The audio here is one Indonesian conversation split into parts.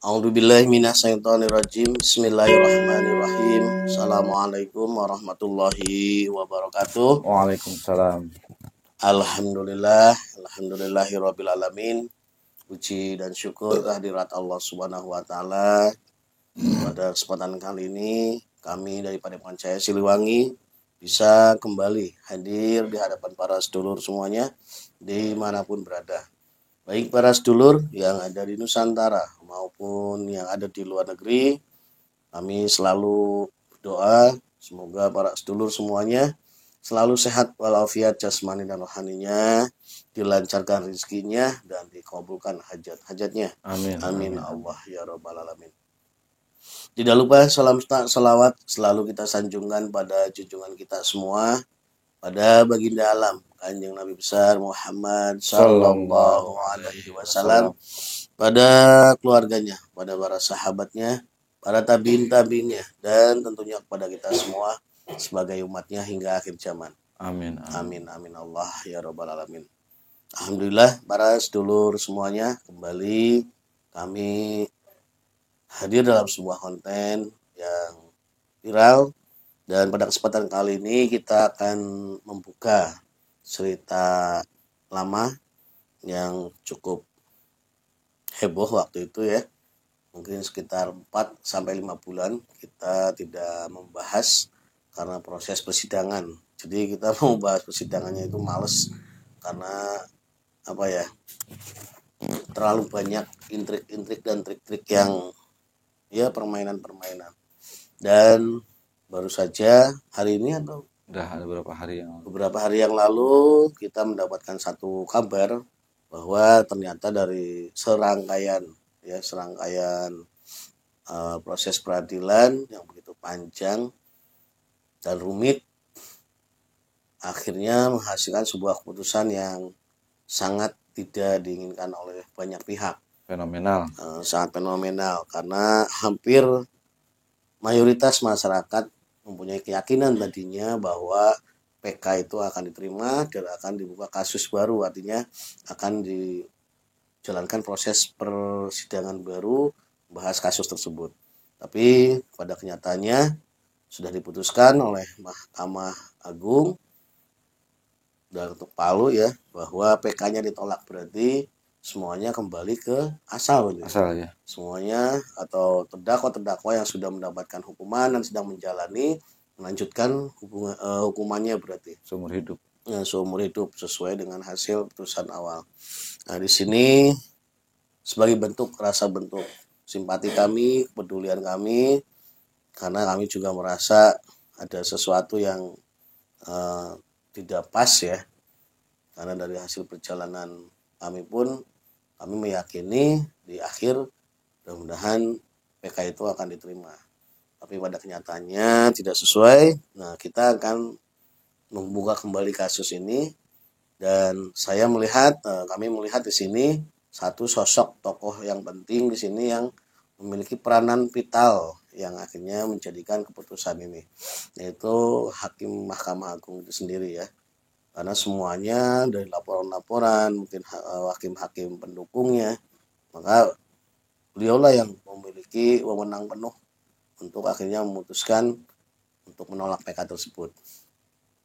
A'udzubillahi minasyaitonirrajim. Bismillahirrahmanirrahim. Assalamualaikum warahmatullahi wabarakatuh. Waalaikumsalam. Alhamdulillahirabbil alamin. Puji dan syukur kehadirat Allah Subhanahu wa taala. Pada kesempatan kali ini kami dari Padepokan Cahaya Siliwangi bisa kembali hadir di hadapan para sedulur semuanya dimanapun berada. Baik para sedulur yang ada di Nusantara maupun yang ada di luar negeri, kami selalu berdoa semoga para sedulur semuanya selalu sehat walafiat jasmani dan rohaninya, dilancarkan rezekinya dan dikabulkan hajat-hajatnya. Amin. Amin Allah ya rabbal alamin. Tidak lupa salam salawat selalu kita sanjungkan pada junjungan kita semua, pada baginda alam Kanjeng Nabi besar Muhammad sallallahu alaihi wasallam, pada keluarganya, pada para sahabatnya, para tabiin-tabiinnya, dan tentunya kepada kita semua sebagai umatnya hingga akhir zaman. Amin. Amin amin Allah ya rabbal alamin. Alhamdulillah para sedulur semuanya, kembali kami hadir dalam sebuah konten yang viral. Dan pada kesempatan kali ini kita akan membuka cerita lama yang cukup heboh waktu itu ya. Mungkin sekitar 4-5 bulan kita tidak membahas karena proses persidangan. Jadi kita mau bahas persidangannya itu males karena apa ya, terlalu banyak intrik-intrik dan trik-trik yang ya permainan-permainan. Dan baru saja hari ini atau Udah ada beberapa hari yang lalu kita mendapatkan satu kabar bahwa ternyata dari serangkaian proses peradilan yang begitu panjang dan rumit akhirnya menghasilkan sebuah keputusan yang sangat tidak diinginkan oleh banyak pihak. Fenomenal. Sangat fenomenal karena hampir mayoritas masyarakat mempunyai keyakinan tadinya bahwa PK itu akan diterima dan akan dibuka kasus baru, artinya akan dijalankan proses persidangan baru bahas kasus tersebut. Tapi pada kenyataannya sudah diputuskan oleh Mahkamah Agung dan untuk Palu ya bahwa PK-nya ditolak, berarti semuanya kembali ke asal ya. Semuanya atau terdakwa yang sudah mendapatkan hukuman dan sedang menjalani melanjutkan hukumannya berarti seumur hidup. Ya, seumur hidup sesuai dengan hasil putusan awal. Nah, di sini sebagai rasa bentuk simpati kami, kepedulian kami, karena kami juga merasa ada sesuatu yang tidak pas ya. Karena dari hasil perjalanan kami pun kami meyakini di akhir mudah-mudahan PK itu akan diterima. Tapi pada kenyataannya tidak sesuai. Nah, kita akan membuka kembali kasus ini dan kami melihat di sini satu sosok tokoh yang penting di sini yang memiliki peranan vital yang akhirnya menjadikan keputusan ini, yaitu Hakim Mahkamah Agung itu sendiri ya. Karena semuanya dari laporan-laporan, mungkin hakim-hakim pendukungnya, maka beliaulah yang memiliki wewenang penuh untuk akhirnya memutuskan untuk menolak PK tersebut.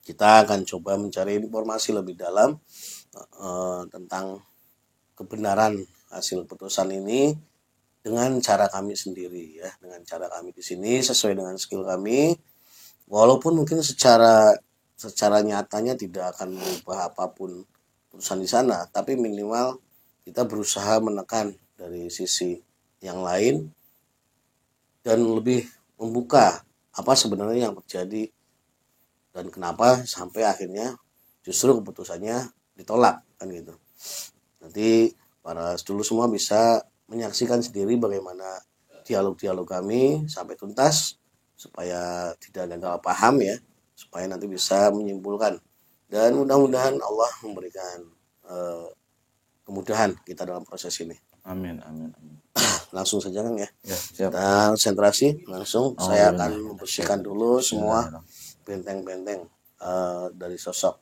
Kita akan coba mencari informasi lebih dalam tentang kebenaran hasil putusan ini dengan cara kami sendiri ya, dengan cara kami di sini sesuai dengan skill kami. Walaupun mungkin secara nyatanya tidak akan mengubah apapun putusan di sana, tapi minimal kita berusaha menekan dari sisi yang lain dan lebih membuka apa sebenarnya yang terjadi dan kenapa sampai akhirnya justru keputusannya ditolak kan gitu. Nanti para dulu semua bisa menyaksikan sendiri bagaimana dialog-dialog kami sampai tuntas supaya tidak gagal paham ya, supaya nanti bisa menyimpulkan, dan mudah-mudahan Allah memberikan kemudahan kita dalam proses ini. Amin, amin, amin. Langsung saja kan ya. Ya, siap. Kita konsentrasi langsung. Saya akan membersihkan dulu semua Bismillahirrahmanirrahim. benteng-benteng dari sosok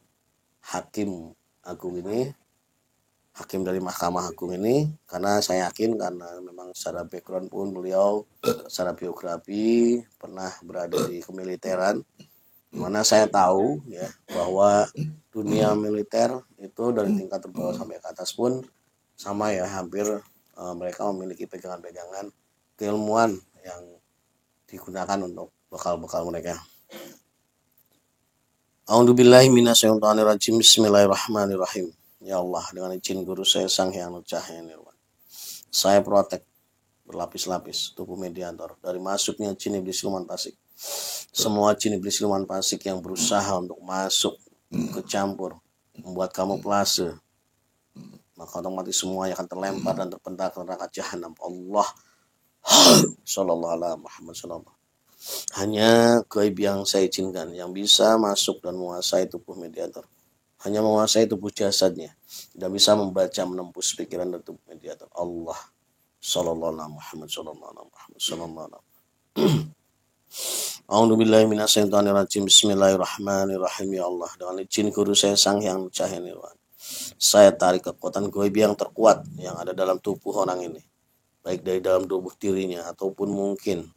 hakim agung ini, hakim dari Mahkamah Agung ini, karena saya yakin karena memang secara background pun beliau secara biografi pernah berada di kemiliteran, mana saya tahu ya bahwa dunia militer itu dari tingkat terbawah sampai ke atas pun sama ya, hampir mereka memiliki pegangan-pegangan keilmuan yang digunakan untuk bekal-bekal mereka. A'udzubillahi minasyaitonirrajim. Bismillahirrahmanirrahim. Ya Allah, dengan izin guru saya Sang Hyang Cahaya Nirwan, saya protek berlapis-lapis tubuh mediator dari masuknya jin iblis siluman fasik. Semua jin iblis siluman fasik yang berusaha untuk masuk ke campur membuat kamuflase, maka otomatis semuanya akan terlempar dan terpental ke neraka jahanam. Allah Sallallahu alaihi Muhammad sallallahu. Hanya gaib yang saya izinkan yang bisa masuk dan menguasai tubuh mediator, hanya menguasai tubuh jasadnya, tidak bisa membaca menembus pikiran dan tubuh mediator. Allah Sallallahu alaihi Muhammad sallallahu alaihi Muhammad sallallahu alaihi. A'udzubillahi minasyaitonirrajim. Bismillahirrahmanirrahim. Ya Allah, dengan izin guru saya Sang Hyang Cahaya Nirwan, saya tarik kekuatan gaib yang terkuat yang ada dalam tubuh orang ini, baik dari dalam tubuh dirinya ataupun mungkin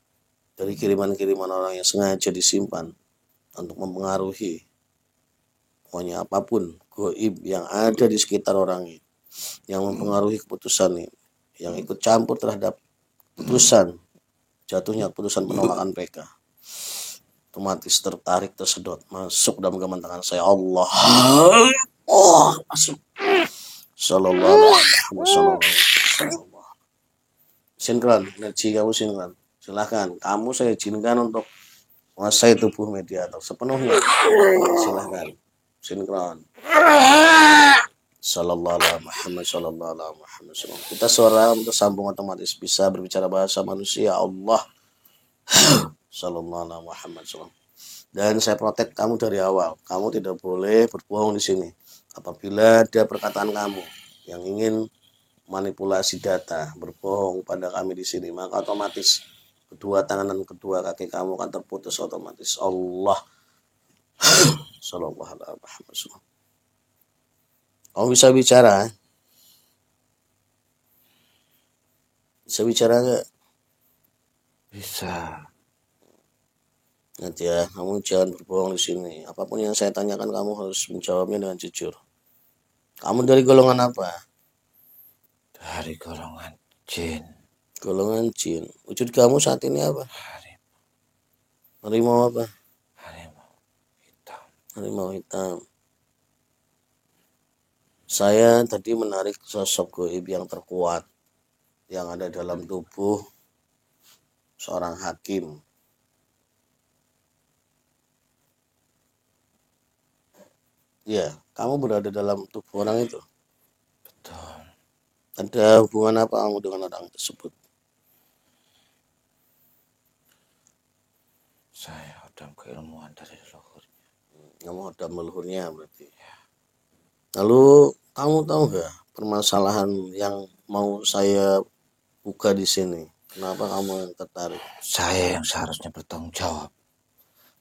dari kiriman-kiriman orang yang sengaja disimpan untuk mempengaruhi, pokoknya apapun gaib yang ada di sekitar orang ini yang mempengaruhi keputusan ini, yang ikut campur terhadap keputusan jatuhnya keputusan penolakan PK, otomatis tertarik, tersedot masuk dalam genggaman tangan saya. Allah masuk. Sallallahu alaihi wasallam. Sinkron, energi kamu sinkron. Silahkan, kamu saya izinkan untuk menguasai tubuh mediator sepenuhnya. Silahkan, sinkron. Sallallahu alaihi Muhammad sallallahu alaihi Muhammad sallallahu. Kita suara untuk sambung otomatis bisa berbicara bahasa manusia. Allah Sallallahu alaihi Muhammad sallallahu. Dan saya protek kamu dari awal. Kamu tidak boleh berbohong di sini. Apabila ada perkataan kamu yang ingin manipulasi data, berbohong pada kami di sini, maka otomatis kedua tangan dan kedua kaki kamu akan terputus otomatis. Allah Sallallahu alaihi Wasallam. Kamu bisa bicara? Bisa bicara nggak? Bisa. Nanti ya, kamu jangan berbohong di sini. Apapun yang saya tanyakan kamu harus menjawabnya dengan jujur. Kamu dari golongan apa? Dari golongan jin. Golongan jin. Wujud kamu saat ini apa? Harimau apa? Harimau hitam. Harimau hitam. Saya tadi menarik sosok gaib yang terkuat yang ada dalam tubuh seorang hakim. Ya, kamu berada dalam tubuh orang itu. Betul. Ada hubungan apa kamu dengan orang tersebut? Saya ada keilmuan dari leluhurnya. Kamu ada leluhurnya berarti. Lalu kamu tahu nggak permasalahan yang mau saya buka di sini? Kenapa kamu yang tertarik? Saya yang seharusnya bertanggung jawab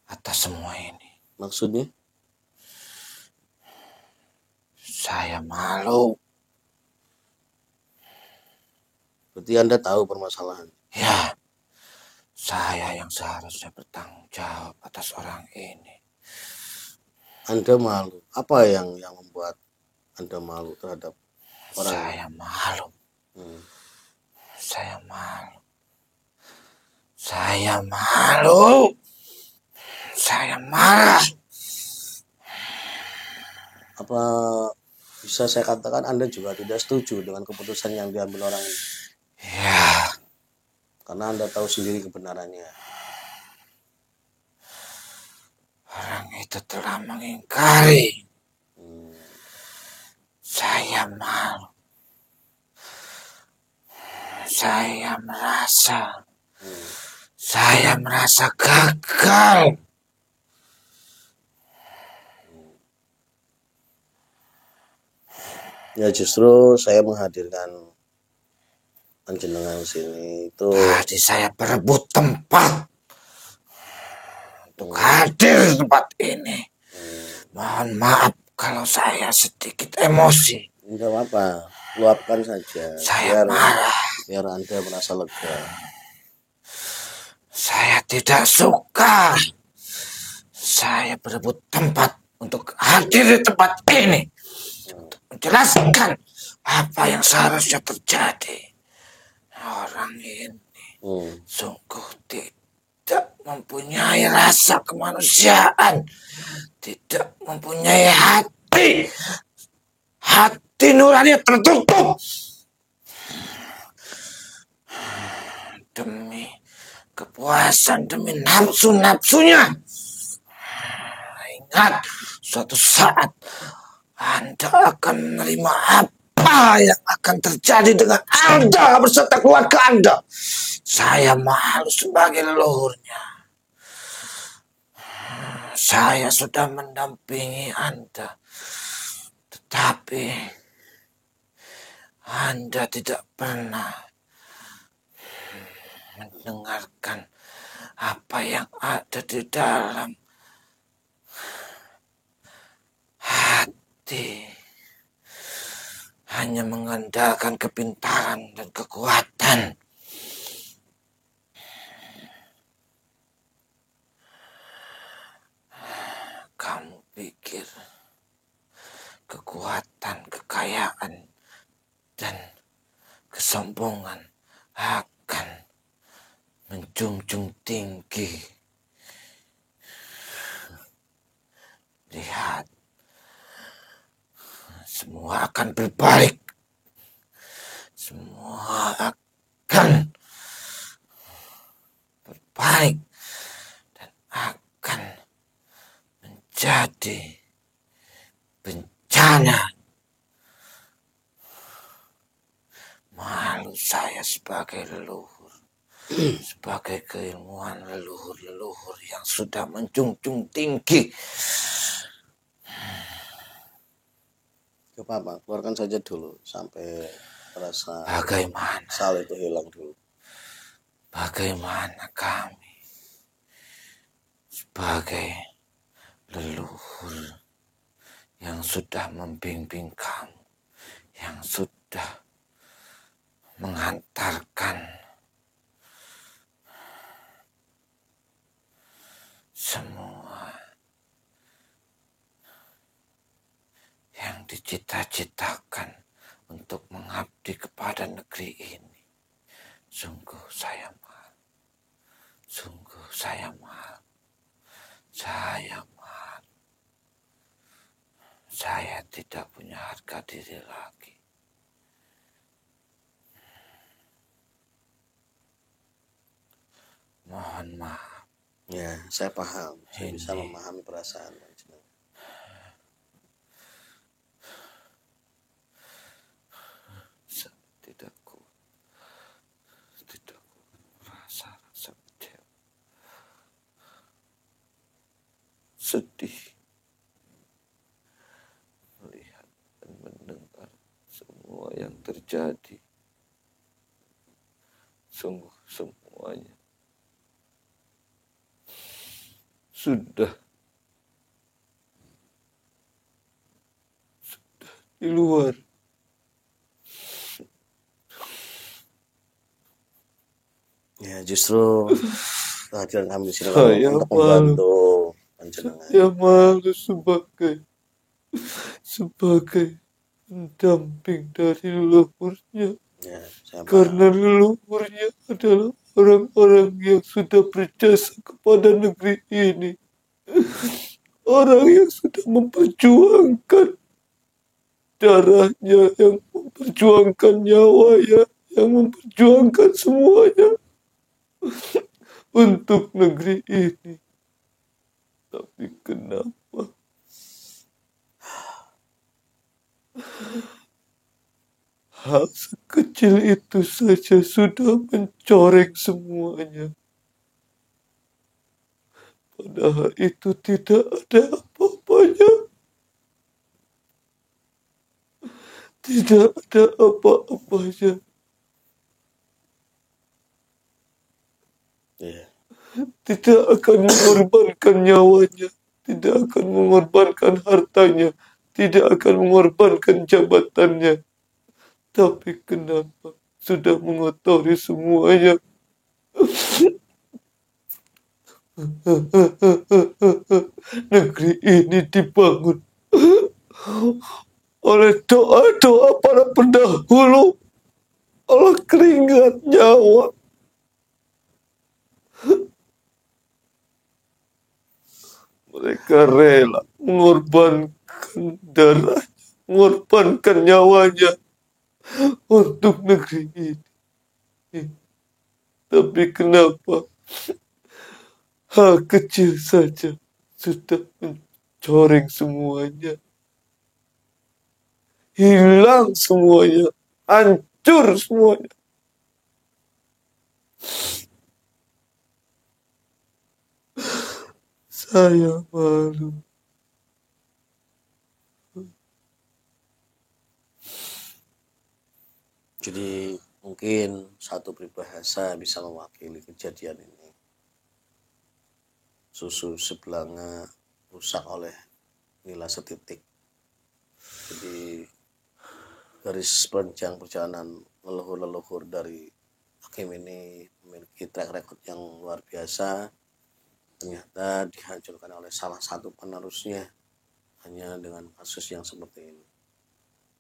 atas semua ini. Maksudnya? Saya malu. Berarti Anda tahu permasalahan. Ya, saya yang seharusnya bertanggung jawab atas orang ini. Anda malu. Apa yang membuat Anda malu terhadap orang ini? Saya malu. Hmm. Saya malu. Saya malu. Saya marah. Apa bisa saya katakan Anda juga tidak setuju dengan keputusan yang diambil orang ini? Ya, Karena Anda tahu sendiri kebenarannya. orang kita telah mengingkari. Hmm. Saya malu. Saya merasa gagal. Ya justru saya menghadirkan panjenengan sini itu Tadi saya berebut tempat untuk hadir di tempat ini. Mohon maaf kalau saya sedikit emosi. enggak apa-apa, luapkan saja Saya marah. biar Anda merasa lega. Saya tidak suka. Saya berebut tempat untuk hadir di tempat ini. Untuk menjelaskan apa yang seharusnya terjadi. Orang ini sungguh tidak mempunyai rasa kemanusiaan. Tidak mempunyai hati. Hati nurani tertutup. Demi kepuasan, demi nafsu-nafsunya. Ingat, suatu saat Anda akan menerima apa yang akan terjadi dengan Anda beserta keluarga Anda. Saya malu sebagai leluhurnya. Saya sudah mendampingi Anda, tetapi Anda tidak pernah mendengarkan apa yang ada di dalam hati. Hanya mengandalkan kepintaran dan kekuatan. Kamu pikir kekuatan, kekayaan, dan kesombongan akan menjunjung tinggi. Lihat, semua akan berbalik. Semua akan berbalik dan akan menjadi bencana. Malu saya sebagai leluhur, sebagai keilmuan leluhur-leluhur yang sudah menjunjung tinggi. Gak apa-apa, keluarkan saja dulu sampai rasa Bagaimana? sal itu hilang dulu. Bagaimana kami sebagai leluhur yang sudah membimbing kamu, yang sudah mengantarkan semua yang dicita-citakan untuk mengabdi kepada negeri ini. Sungguh saya malu. Sungguh saya malu. Saya malu. Saya tidak punya harga diri lagi. Mohon maaf. Ya, saya paham. Saya bisa Ini. memahami perasaan panjenengan. Tidak kuat rasa kecewa, sedih melihat dan mendengar semua yang terjadi. Sungguh semuanya sudah di luar. Ya, justru kehadiran kami di sini Saya untuk malu. membantu panjenengan. Saya malu sebagai pendamping dari leluhurnya. Ya, saya Karena paham. leluhurnya adalah orang-orang yang sudah berjasa kepada negeri ini. Orang yang sudah memperjuangkan darahnya, yang memperjuangkan nyawanya, yang memperjuangkan semuanya untuk negeri ini. Tapi kenapa Hal sekecil itu saja sudah mencoreng semuanya. Padahal itu tidak ada apa-apanya. Tidak ada apa-apanya. Ya. Tidak akan mengorbankan nyawanya. Tidak akan mengorbankan hartanya. Tidak akan mengorbankan jabatannya. Tapi kenapa sudah mengotori semuanya? Negeri ini dibangun oleh doa-doa para pendahulu, oleh keringat nyawa. Mereka rela mengorbankan darah, mengorbankan nyawanya untuk negeri ini. Tapi kenapa hal kecil saja sudah mencoreng semuanya? Hilang semuanya, hancur semuanya. Saya malu. Jadi mungkin satu peribahasa bisa mewakili kejadian ini. Susu sebelanga rusak oleh nila setitik. Jadi garis panjang perjalanan leluhur-leluhur dari hakim ini memiliki track record yang luar biasa. Ternyata dihancurkan oleh salah satu penerusnya hanya dengan kasus yang seperti ini.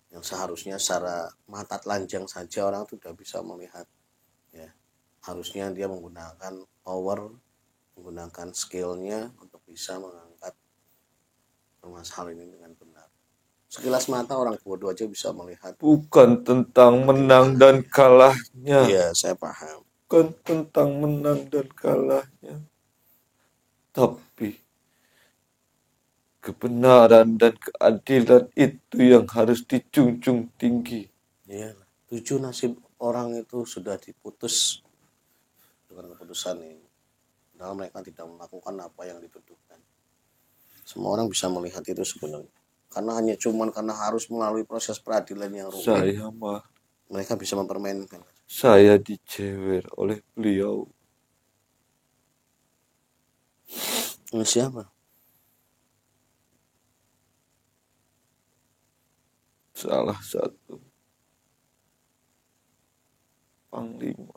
Yang seharusnya secara mata telanjang saja orang sudah bisa melihat, ya, harusnya dia menggunakan power, menggunakan skillnya untuk bisa mengangkat permasalahan ini dengan benar. Sekilas mata orang bodoh aja bisa melihat. Bukan tentang menang dan kalahnya. Iya, saya paham. Bukan tentang menang dan kalahnya. Tapi kebenaran dan keadilan itu yang harus dijunjung tinggi. Iya, 7 nasib orang itu sudah diputus dengan keputusan ini. Padahal mereka tidak melakukan apa yang dituduhkan. Semua orang bisa melihat itu sebenarnya. Karena hanya karena harus melalui proses peradilan yang rumit, mereka bisa mempermainkan. Saya dijewer oleh beliau. Ini siapa? Salah satu panglima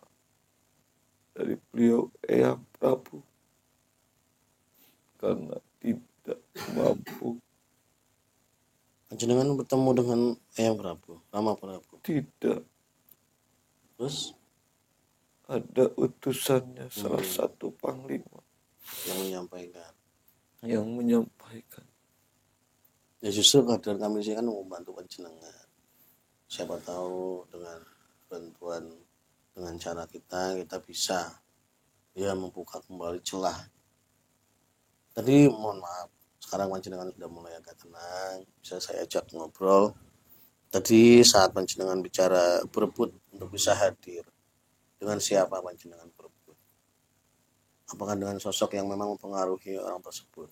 dari beliau Eyang Prabu, karena tidak mampu. Jenengan bertemu dengan Eyang Prabu, Rama Prabu? Tidak. Terus ada utusannya, salah satu panglima yang menyampaikan. Ya justru kehadiran kami sini kan membantu panjenengan. Siapa tahu dengan bantuan, dengan cara kita bisa ya membuka kembali celah. Tadi mohon maaf, sekarang panjenengan sudah mulai agak tenang, bisa saya ajak ngobrol. Tadi saat panjenengan bicara berebut untuk bisa hadir, dengan siapa panjenengan berebut? Apakah dengan sosok yang memang mempengaruhi orang tersebut?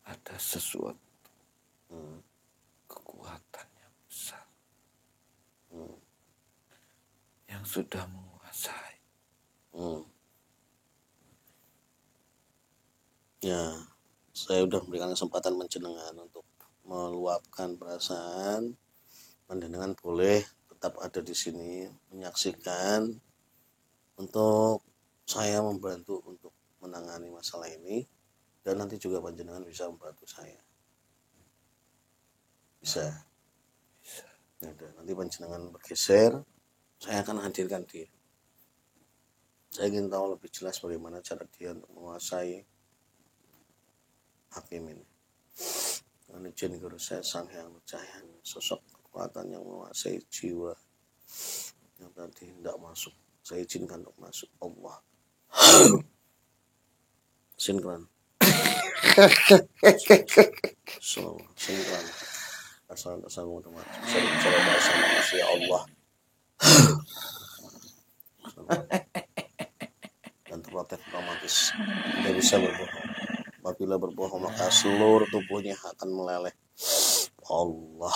Ada sesuatu kekuatan yang besar yang sudah menguasai. Ya, saya sudah memberikan kesempatan panjenengan untuk meluapkan perasaan. Panjenengan boleh tetap ada di sini menyaksikan untuk saya membantu untuk menangani masalah ini, dan nanti juga panjenengan bisa membantu saya. Bisa. Ya, nanti panjenengan bergeser, saya akan hadirkan dia. Saya ingin tahu lebih jelas bagaimana cara dia untuk menguasai hakim ini. Dengan izin Guru saya Sang Hyang Cahayanya, sosok kekuatan yang menguasai jiwa yang tadi tidak masuk, saya izinkan untuk masuk. Allah. Sinkron. So, sinkron. asal otomatis bisa bicara bahasa manusia Allah dan terprotek otomatis tidak bisa berbohong. Apabila berbohong maka seluruh tubuhnya akan meleleh. Allah.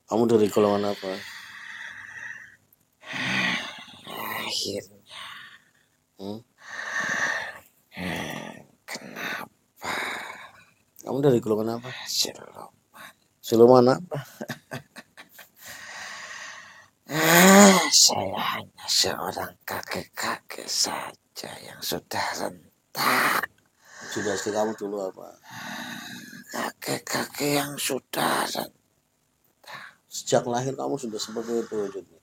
Kamu dari golongan apa? Akhirnya. Kenapa? Kamu dari golongan apa? Siluman. Siluman apa? Saya hanya seorang kakek-kakek saja yang sudah rentak. Sudah istri kamu dulu apa? Kakek-kakek yang sudah rentak. Sejak lahir kamu sudah seperti itu wujudnya.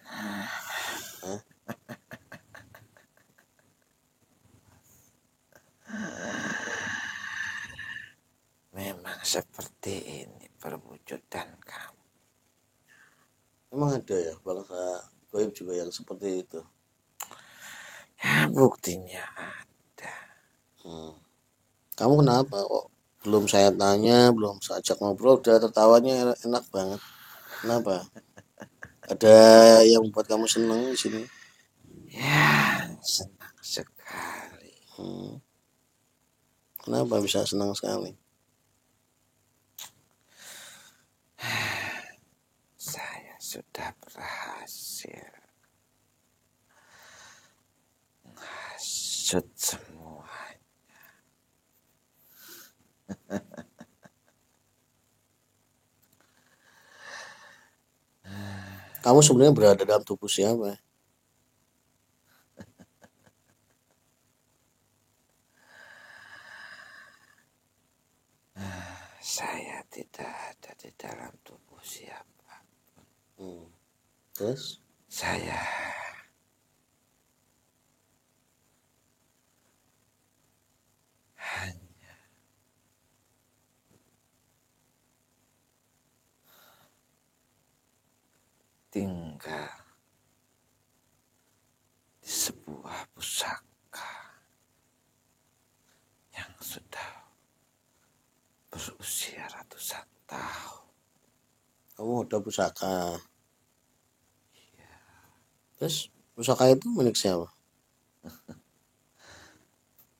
Hah? Memang seperti ini perwujudan kamu. Emang ada ya bangsa gaib juga yang seperti itu? Ya, buktinya ada. Kamu kenapa kok? Belum saya tanya, belum saya ajak ngobrol, udah tertawanya enak banget. Kenapa? Ada yang membuat kamu senang di sini? Ya, senang sekali. Kenapa bisa senang sekali? Saya sudah berhasil menghasut semua. Kamu sebenarnya berada dalam tubuh siapa? Saya tidak ada di dalam tubuh siapa. Terus? Saya hanya tinggal di sebuah pusaka yang sudah berusia ratusan tahun. Kamu ada pusaka. Terus pusaka itu milik siapa?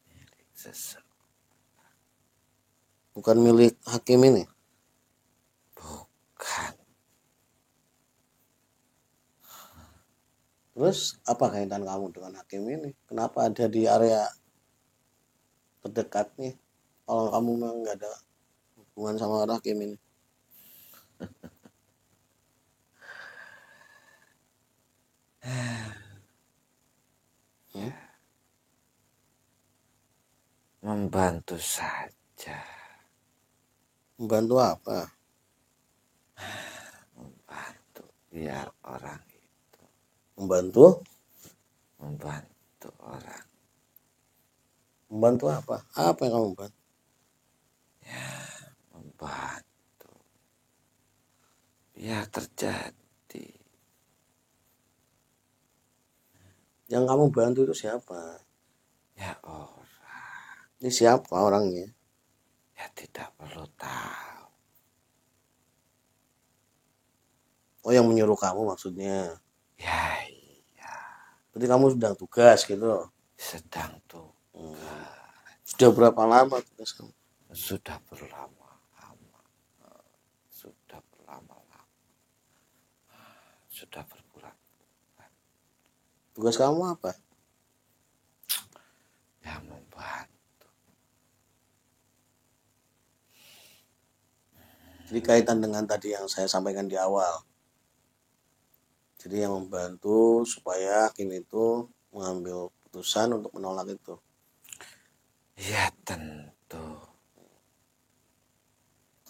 Milik seseorang. Bukan milik hakim ini? Bukan. Terus apa kaitan kamu dengan hakim ini? Kenapa ada di area terdekatnya? Kalau kamu memang nggak ada hubungan sama hakim ini? Membantu saja. Membantu apa? Membantu biar orang itu. Membantu? Membantu orang. Membantu apa? Apa yang kamu bantu? Ya, membantu biar terjadi. Yang kamu bantu itu siapa? Ya orang. Ini siapa orangnya? Ya tidak perlu tahu. Oh, yang menyuruh kamu maksudnya. Ya iya. Berarti kamu sedang tugas gitu. Sedang tugas. Sudah berapa lama tugas kamu? Sudah berlama-lama. Sudah berlama-lama. Sudah berbulan-bulan. Tugas kamu apa? Ya membantu. Jadi kaitan dengan tadi yang saya sampaikan di awal. Jadi yang membantu supaya hakim itu mengambil putusan untuk menolak itu. Ya tentu.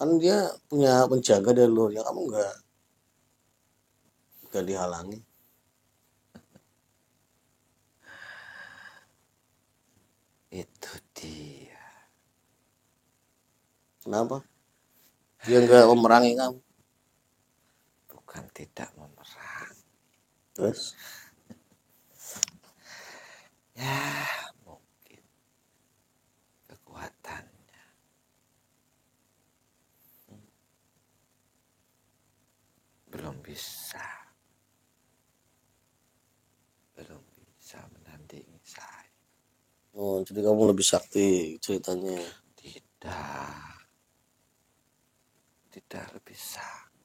Kan dia punya penjaga dari luar, ya kamu nggak dihalangi. Itu dia. Kenapa? Dia nggak memerangi kamu. Bukan tidak memerangi. Terus? Ya mungkin kekuatan bisa, belum bisa menandingi saya. Oh, jadi kamu lebih sakti ceritanya. Tidak lebih sakti.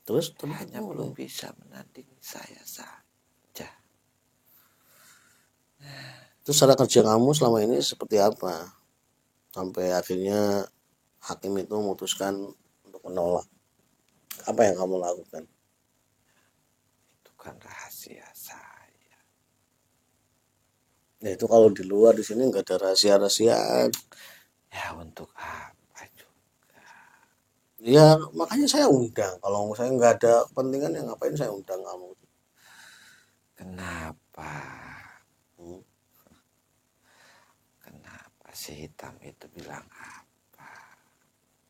Terus Hanya belum bisa menandingi saya saja. terus cara kerja kamu selama ini seperti apa? Sampai akhirnya hakim itu memutuskan untuk menolak. Apa yang kamu lakukan? Itu kan rahasia saya. Ya itu kalau di luar, di sini nggak ada rahasia-rahasiaan. Ya untuk apa juga? Ya makanya saya undang. Kalau saya nggak ada kepentingan, ya ngapain saya undang kamu? Kenapa? Hmm. Kenapa si hitam itu bilang apa?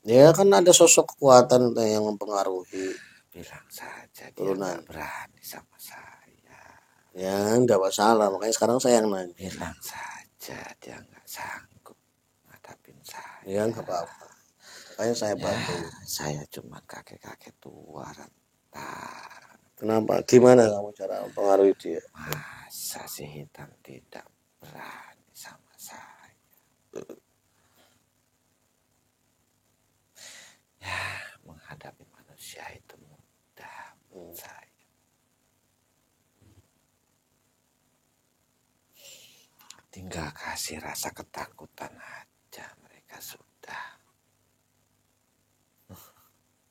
Ya kan ada sosok kekuatan yang mempengaruhi Bilang saja dia turunan. nggak berani sama saya. Ya nggak masalah. Makanya sekarang saya yang nanya. Bilang saja dia nggak sanggup ngadapin saya. Ya nggak apa-apa. Makanya saya Ya, bantu. saya cuma kakek-kakek tua rentan. Kenapa? Gimana kamu cara mempengaruhi dia? Masa si hitam tidak berani sama saya? Ya, menghadapi manusia itu mudah buat saya. Tinggal kasih rasa ketakutan aja, mereka sudah.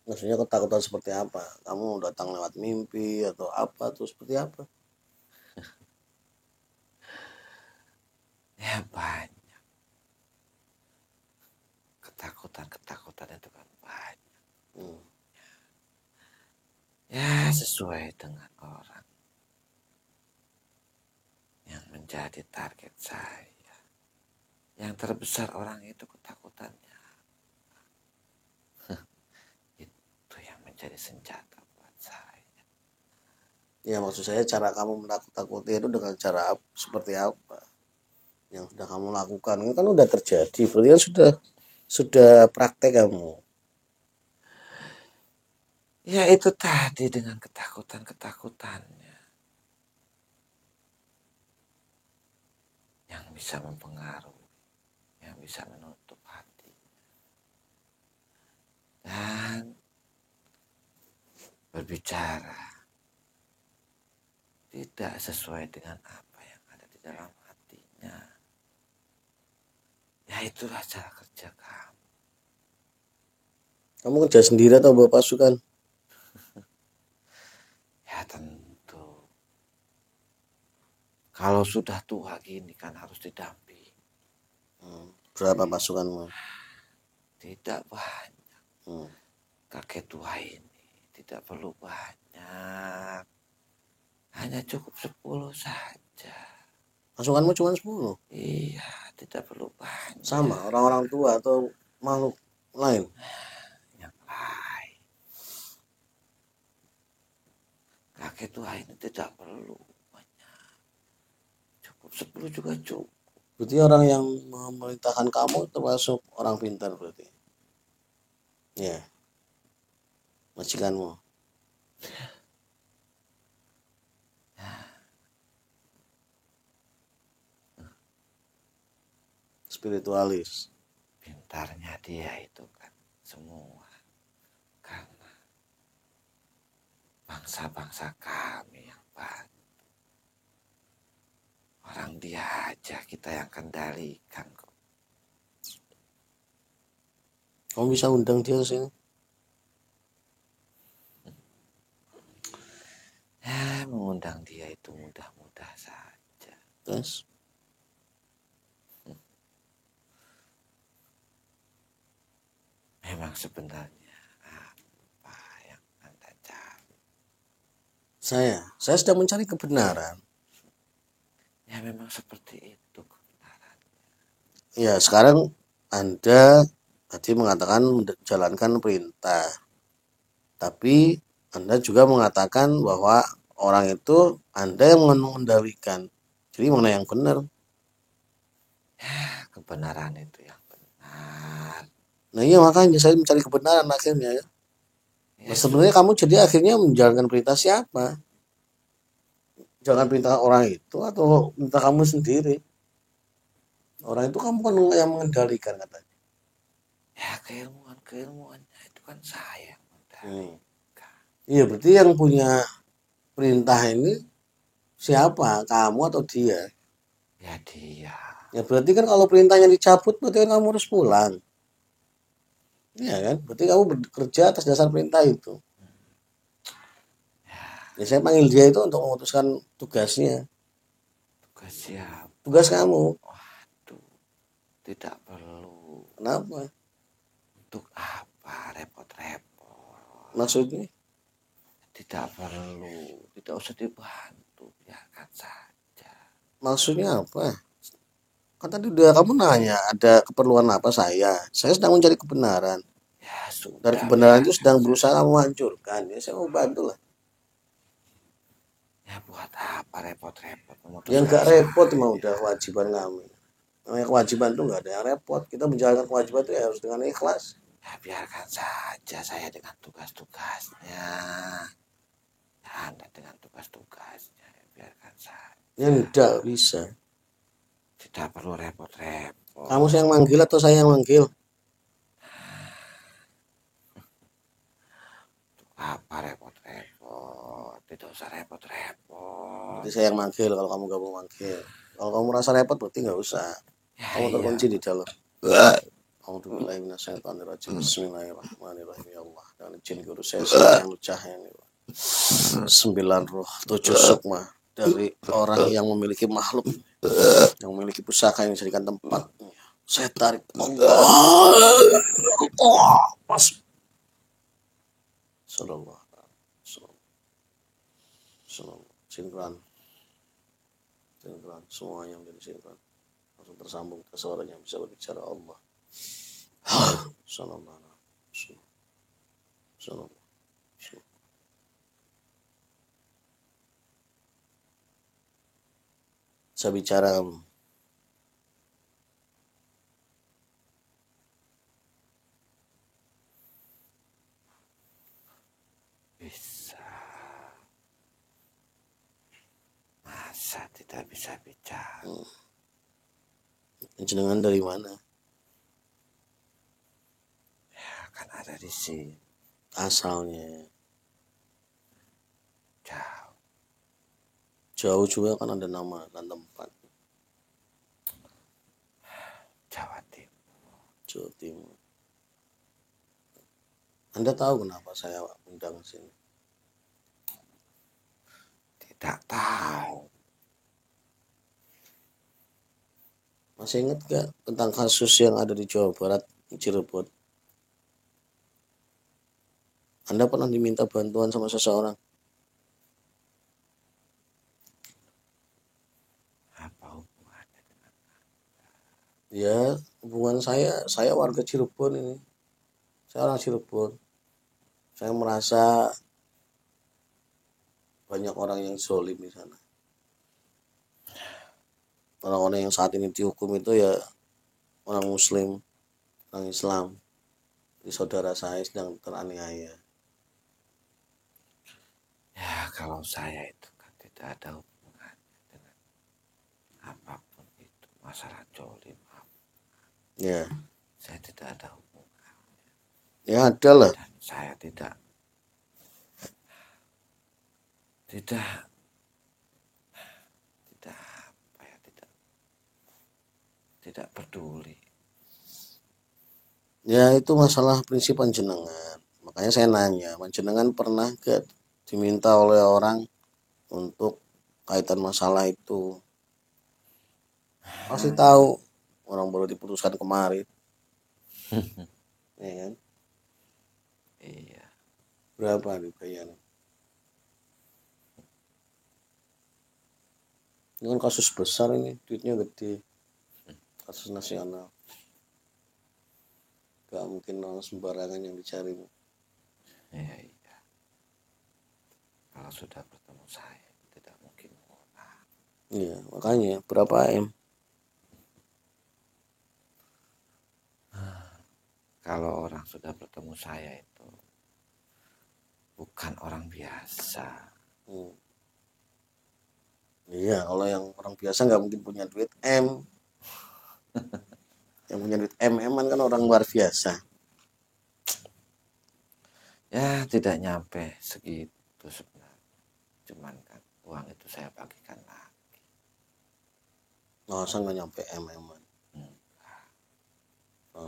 Maksudnya ketakutan seperti apa? Kamu datang lewat mimpi atau apa tuh seperti apa? Ya banyak. Ketakutan itu kan banyak. Ya sesuai dengan orang yang menjadi target saya. Yang terbesar orang itu ketakutannya. Itu yang menjadi senjata buat saya. Ya maksud saya cara kamu menakut-takuti itu dengan cara seperti apa? Yang sudah kamu lakukan ini kan udah terjadi, berarti kan sudah praktek kamu. Ya itu tadi dengan ketakutannya yang bisa mempengaruhi, yang bisa menutup hati. Dan berbicara tidak sesuai dengan apa yang ada di dalam hatinya. Ya itulah cara kerja kamu. Kamu kerja sendiri atau bawa pasukan? Ya tentu. Kalau sudah tua gini kan harus didampingi. Berapa pasukanmu? Tidak banyak. Hmm. Kakek tua ini tidak perlu banyak. Hanya cukup 10 saja. Pasukanmu cuma 10? Iya, tidak perlu banyak. Sama orang-orang tua atau makhluk lain? Yang lain. Kakek tua ini tidak perlu banyak. Cukup 10 juga cukup. Berarti orang yang memerintahkan kamu termasuk orang pintar berarti. Ya. Majikanmu. Spiritualis. Pintarnya dia itu kan semua. Karena bangsa-bangsa kami yang bantu. Orang dia aja kita yang kendalikan kok. Kamu bisa undang dia ke sini? Ya, mengundang dia itu mudah-mudah saja. Terus? Memang sebenarnya apa yang Anda cari? Saya sedang mencari kebenaran. Ya memang seperti itu kebenaran. Ya, sekarang Anda tadi mengatakan menjalankan perintah. Tapi Anda juga mengatakan bahwa orang itu Anda yang mengendalikan. Jadi mana yang benar? Ya, kebenaran itu yang benar. Nah iya makanya saya mencari kebenaran akhirnya ya. Nah, sebenarnya kamu jadi akhirnya menjalankan perintah siapa? Jangan perintah orang itu atau perintah kamu sendiri. Orang itu kamu kan yang mengendalikan katanya. Ya keilmuannya itu kan saya yang Hmm. mengendalikan. Iya, berarti yang punya perintah ini siapa? Kamu atau dia? Ya dia. Ya berarti kan kalau perintahnya dicabut berarti kan kamu harus pulang. Iya kan? Berarti kamu bekerja atas dasar perintah itu. Ya saya panggil dia itu untuk memutuskan tugasnya. Tugas siapa? Tugas kamu. Waduh, tidak perlu. Kenapa? Untuk apa repot-repot? Maksudnya? Tidak perlu. Tidak usah dibantu. Biarkan saja. Maksudnya apa? Kan tadi udah kamu nanya ada keperluan apa saya. Saya sedang mencari kebenaran. Ya Dan sudah, kebenaran itu sedang berusaha kamu hancurkan. Ya saya mau bantu lah. ya buat apa repot-repot Yang memutuskan nggak repot saya? mah udah kewajiban kami. Namanya kewajiban tuh nggak ada yang repot. Kita menjalankan kewajiban itu ya harus dengan ikhlas. Ya biarkan saja saya dengan tugas-tugasnya. Ya, Anda dengan tugas-tugasnya. Ya, biarkan saja. Yang tidak bisa. Tidak perlu repot-repot. Kamu yang manggil atau saya yang manggil? Apa repot-repot? Tidak usah repot-repot. Berarti saya yang manggil kalau kamu gak mau manggil. Kalau kamu merasa repot berarti nggak usah. Ya Kamu iya. terkunci di dalam. Alhamdulillah minasyaitonirrajim. Bismillahirrahmanirrahim ya Allah. Dan izin guru saya yang lucahnya ini. 9 roh 7 sukma dari orang yang memiliki makhluk yang memiliki pusaka yang dijadikan tempat. Saya tarik Allah. Pas. Sallallahu sinkron semuanya menjadi sinkron langsung tersambung ke suaranya bisa berbicara Allah. Sallallahu saya bicara kamu. Bisa. Masa tidak bisa bicara? Jenengan dari mana? Ya kan ada di sini. Asalnya Jauh. jauh juga kan ada nama dan tempat. Jawa Timur. Jawa Timur. Anda tahu kenapa saya undang sini? Tidak tahu. Masih ingat gak tentang kasus yang ada di Jawa Barat, Cirebon? Anda pernah diminta bantuan sama seseorang? Apa hubungannya dengan Ya, hubungan saya warga Cirebon ini. Saya orang Cirebon. Saya merasa banyak orang yang zolim di sana. Orang-orang yang saat ini dihukum itu ya orang Muslim, orang Islam. Jadi saudara saya sedang teraniaya. Ya kalau saya itu kan tidak ada hubungannya dengan apapun itu. Masalah jolim. Ya, Saya tidak ada hubungan. ya ada lah. Dan saya tidak apa ya, tidak peduli. Ya itu masalah prinsip panjenengan. Makanya saya nanya, panjenengan pernah gak diminta oleh orang untuk kaitan masalah itu? Pasti tahu orang baru diputuskan kemarin. Ya kan? Iya. Berapa dibayar? Ini kan kasus besar ini, duitnya gede. Kasus nasional. Gak mungkin orang sembarangan yang dicari. Iya. Kalau sudah bertemu saya tidak mungkin murah. Iya, makanya berapa M? Kalau orang sudah bertemu saya itu bukan orang biasa. Hmm. Iya, kalau yang orang biasa nggak mungkin punya duit M. Yang punya duit M-eman kan orang luar biasa. Ya tidak nyampe segitu sebenarnya. Cuman kan uang itu saya bagikan lagi. Masa nggak nyampe M-eman.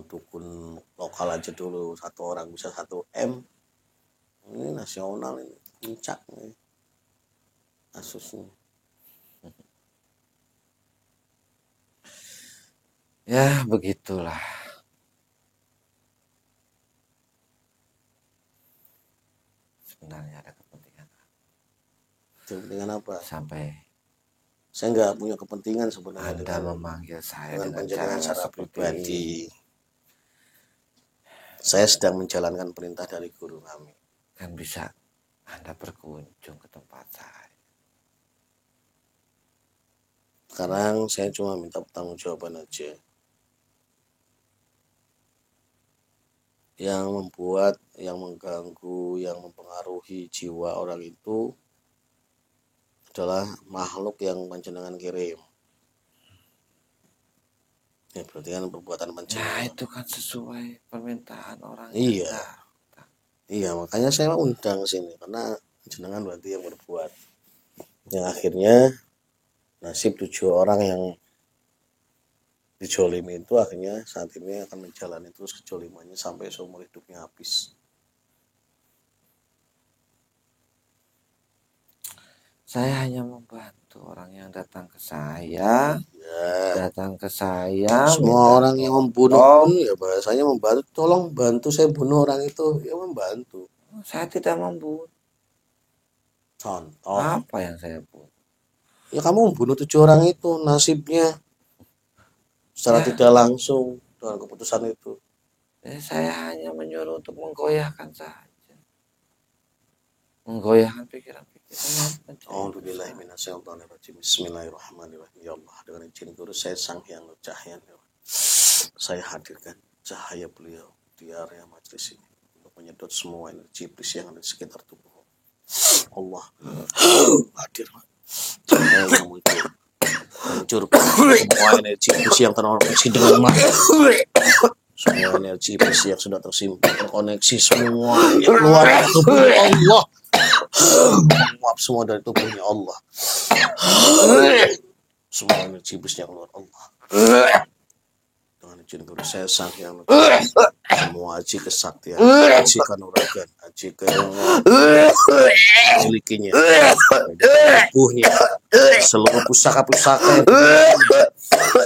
Dukun lokal aja dulu satu orang bisa 1 M. Ini nasional ini puncak nih kasusnya. Ya begitulah. Sebenarnya ada kepentingan Kepentingan apa? sampai Saya nggak punya kepentingan sebenarnya Anda dengan memanggil saya dengan panjenengan cara secara seperti pribadi. ini. Saya sedang menjalankan perintah dari guru kami. Kan bisa Anda berkunjung ke tempat saya. Sekarang saya cuma minta pertanggungjawaban aja. Yang membuat, yang mengganggu, yang mempengaruhi jiwa orang itu adalah makhluk yang panjenengan kirim. Ya berarti kan perbuatan Ya panjenengan. itu kan sesuai permintaan orang. Iya. Iya, makanya saya undang sini karena jenengan berarti yang berbuat. Yang akhirnya nasib 7 orang yang dijolimi itu akhirnya saat ini akan menjalani terus kejolimannya sampai seumur hidupnya habis. Saya hanya membantu orang yang datang ke saya. Ya, Datang ke saya. semua orang yang membunuh pun ya bahasanya membantu. Tolong bantu saya bunuh orang itu, ya membantu. Saya tidak membunuh. Contoh. Apa yang saya bunuh? Ya kamu membunuh 7 orang itu, nasibnya secara Ya. tidak langsung dengan keputusan itu. Saya hanya menyuruh untuk menggoyahkan saja. Menggoyahkan pikiran-pikiran. Alhamdulillahirrahmanirrahim. Bismillahirrahmanirrahim. Ya Allah, dengan izin guru saya Sang Hyang Cahaya, saya hadirkan cahaya beliau di area majlis ini untuk menyedot semua energi iblis yang ada di sekitar tubuh. Allah hadir. Cahaya yang muncul hancurkan semua energi iblis yang terkoneksi dengan mati. Semua energi iblis yang sudah tersimpan terkoneksi semua yang keluar dari tubuh Allah. Menguap semua dari tubuhnya Allah. Semua energi iblis yang keluar Allah. Dengan izin guru saya Sang Hyang semua aji kesaktian, aji kanuragan, aji memilikinya, tubuhnya, seluruh pusaka-pusaka,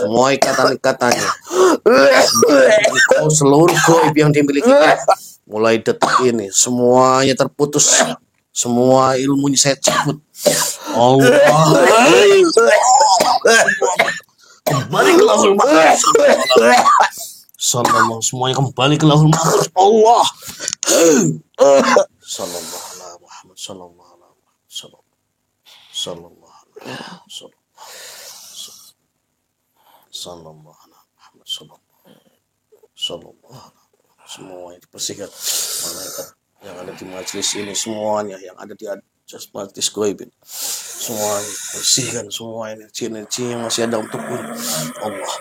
semua ikatan-ikatannya, seluruh goib yang dimiliki, mulai detik ini semuanya terputus, semua ilmunya saya cabut. Allah kembali ke lahul mahfuz. Sallallahu, semuanya kembali ke lahul mahfuz. Allah sallallahu alaihi Muhammad sallallahu alaihi wasallam sallallahu alaihi sallallahu alaihi Muhammad sallallahu alaihi. Semuanya dibersihkan malaikat yang ada di majelis ini, semuanya yang ada di atas majelis goib ini, semuanya bersihkan semua energi-energi yang masih ada dalam tubuh Allah.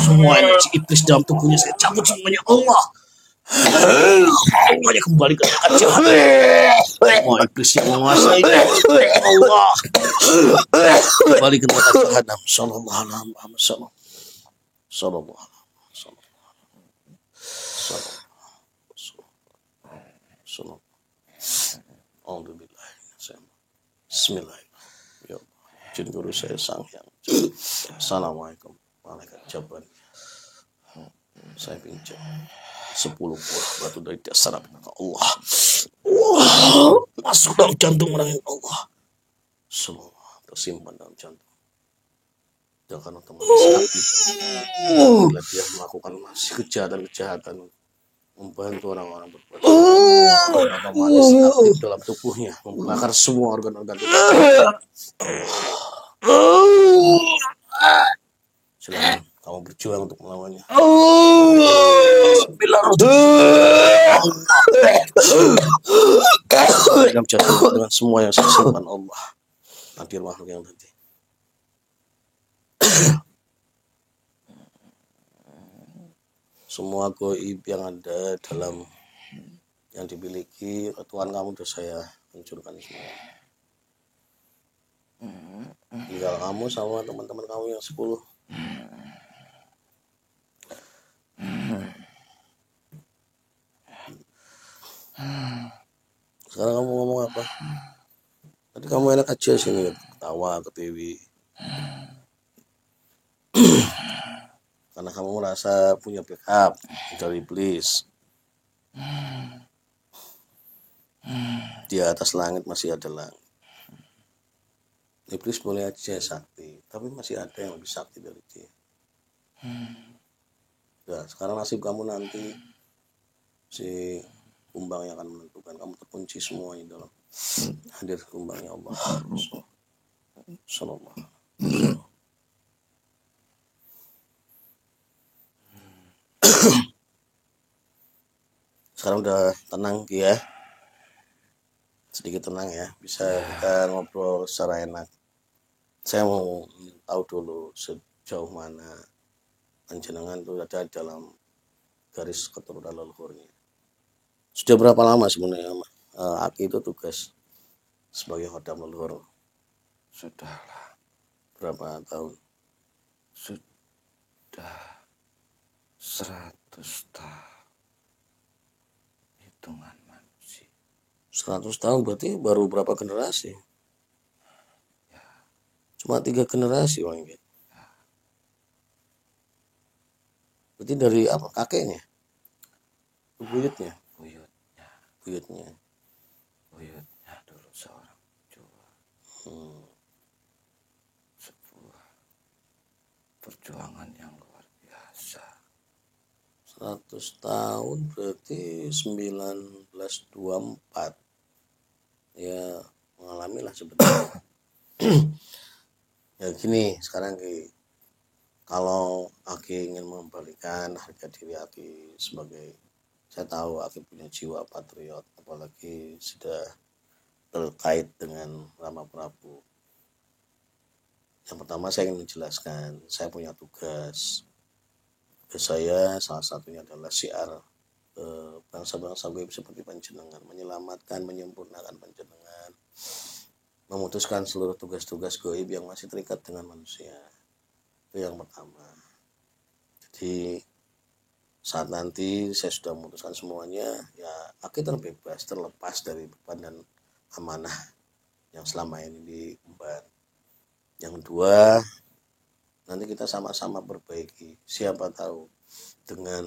Semua energi iblis dalam tubuhnya saya cabut semuanya Allah. Semuanya kembali ke neraka jahanam. Semua iblis yang menguasai Allah kembali ke neraka jahanam. Sallallahu alaihi wasallam. Sallallahu alaihi wasallam. Alhamdulillah. Bismillahirrahmanirrahim. Ya Allah, izin guru saya Sang Hyang. Assalamualaikum malaikat Jaban. Saya pinjam 10 buah batu dari dasar api neraka Allah. Masuk dalam jantung orang yang Allah. Semua tersimpan dalam jantung. Jangan otomatis aktif. Bila dia melakukan masih kejahatan-kejahatan, membantu orang-orang berbuat otomatis aktif dalam tubuhnya, membakar semua organ-organ tubuh. Silakan Kamu berjuang untuk melawannya. Dalam jatuh dengan semua yang saya simpan Allah. Hadir makhluk yang tadi. Semua goib yang ada dalam yang dimiliki Tuhan kamu sudah saya hancurkan semua. Tinggal kamu sama teman-teman kamu yang 10. Sekarang kamu ngomong apa? Tadi kamu enak aja sini ketawa ke TV. Karena kamu merasa punya backup dari iblis. Di atas langit masih ada langit. Iblis boleh aja sakti, tapi masih ada yang lebih sakti dari dia. Nah, sekarang nasib kamu nanti si kumbang yang akan menentukan. Kamu terkunci semuanya dalam hadir kumbangnya Allah. Sallallahu. Sekarang udah tenang ya, sedikit tenang ya, bisa kita ngobrol secara enak. Saya mau tahu dulu sejauh mana panjenengan itu ada dalam garis keturunan leluhurnya. Sudah berapa lama sebenarnya Aki itu tugas sebagai khodam leluhur? Sudahlah, Berapa tahun? sudah 100 tahun. Hitungan manusia. 100 tahun berarti baru berapa generasi? Cuma 3 generasi Bang. Berarti dari apa? Kakeknya? Buyutnya? Buyutnya Dulu seorang pejuang. Sebuah perjuangan yang luar biasa. 100 tahun berarti 1924. Ya mengalami lah sebenarnya. Ya gini, sekarang kalau Aki ingin mengembalikan harga diri Aki sebagai, saya tahu Aki punya jiwa patriot, apalagi sudah terkait dengan Rama Prabu. Yang pertama saya ingin menjelaskan, saya punya tugas. Tugas saya salah satunya adalah syiar bangsa-bangsa goib seperti panjenengan, menyelamatkan, menyempurnakan panjenengan, memutuskan seluruh tugas-tugas goib yang masih terikat dengan manusia. Itu yang pertama. Jadi saat nanti saya sudah memutuskan semuanya, ya Aki terbebas, terlepas dari beban dan amanah yang selama ini diemban. Yang kedua, nanti kita sama-sama perbaiki. Siapa tahu dengan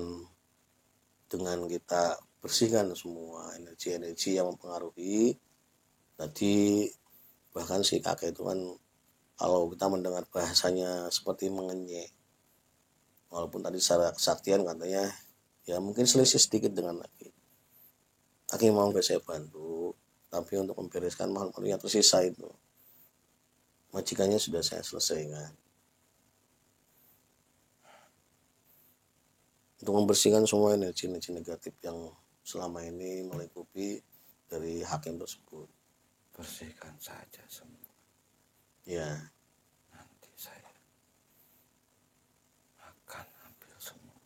kita bersihkan semua energi-energi yang mempengaruhi. Tadi bahkan si kakek itu kan kalau kita mendengar bahasanya seperti mengenyek, walaupun tadi secara kesaktian katanya ya mungkin selisih sedikit dengan Aki mau gak saya bantu, tapi untuk membereskan makhluk yang tersisa itu majikannya sudah saya selesaikan. Untuk membersihkan semua energi-energi negatif yang selama ini melingkupi dari hakim tersebut. Bersihkan saja semua. Ya. Nanti saya akan ambil semua.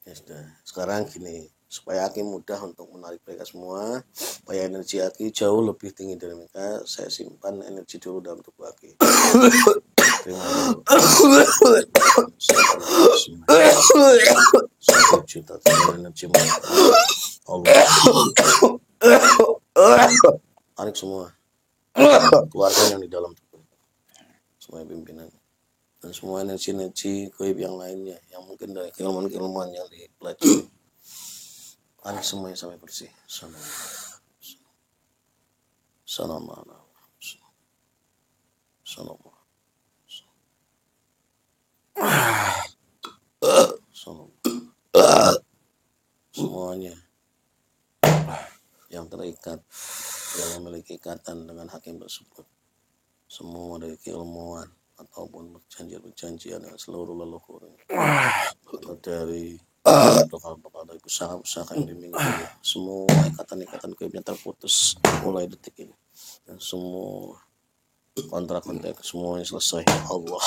Ya sudah. Sekarang gini, supaya Aki mudah untuk menarik mereka semua, supaya energi Aki jauh lebih tinggi dari mereka, saya simpan energi dulu dalam tubuh Aki. Terima kasih. 1 juta energi Allah. Tarik semua keluarga yang di dalam tubuh, semua pimpinan dan semua energi-energi goib yang lainnya yang mungkin dari keilmuan-keilmuan yang dipelajari, tarik semuanya sampai bersih. Semuanya yang terikat, yang memiliki ikatan dengan hakim tersebut, semua dari keilmuan ataupun perjanjian dengan seluruh leluhur atau dari bekal-bekal dari pusaka-pusaka yang dimiliki, semua ikatan-ikatan gaibnya terputus mulai detik ini, dan semua kontrak-kontrak semuanya selesai. Allah,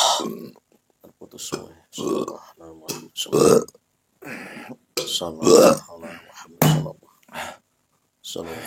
terputus semua. Sallallahu alaihi wasallam. Sallallahu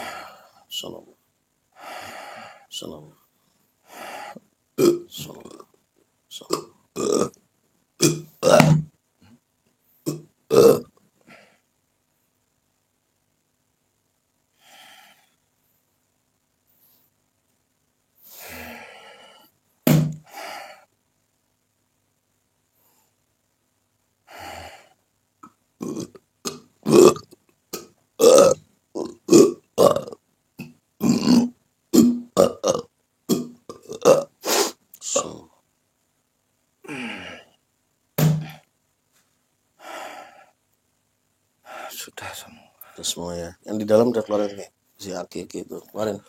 Sudah semua. semua ya. Yang di dalam udah keluarin nih, si Aki itu keluarin.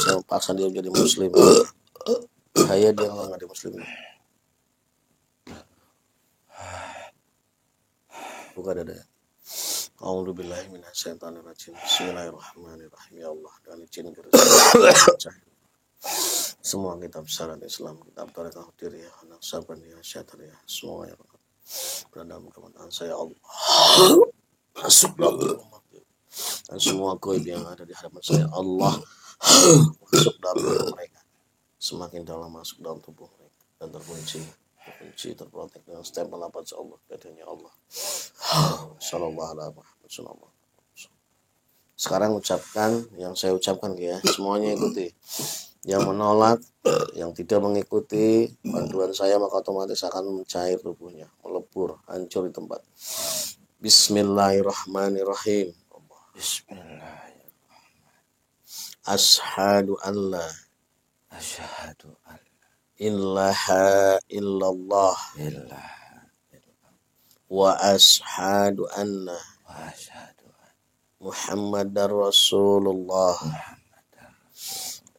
Saya paksa dia jadi muslim. Saya dia kalau nggak di muslim. Buka dada. A'udzubillahi minasyaitonirrajim. Bismillahirrahmanirrahim. Ya Allah, dengan izin semua kitab syarat Islam, kitab Tarekat Diriyah, Naqsabandiyah, Syathariyah, semua yang berada dalam kemenangan saya Allah. Masuk dalam dan semua gaib yang ada di hadapan saya Allah masuk dalam tubuh mereka, semakin dalam masuk dalam tubuh mereka dan terkunci, terprotek dengan stempel lafaz Allah, katanya Allah. Sallallahu alaihi wasallam. Sekarang ucapkan yang saya ucapkan ya, semuanya ikuti. Yang menolak, yang tidak mengikuti panduan saya, maka otomatis akan mencair tubuhnya, melebur, hancur di tempat. Bismillahirrahmanirrahim. Bismillahirrahmanirrahim. Ashhadu an la ilaha illallah wa ashhadu anna Muhammadar Rasulullah.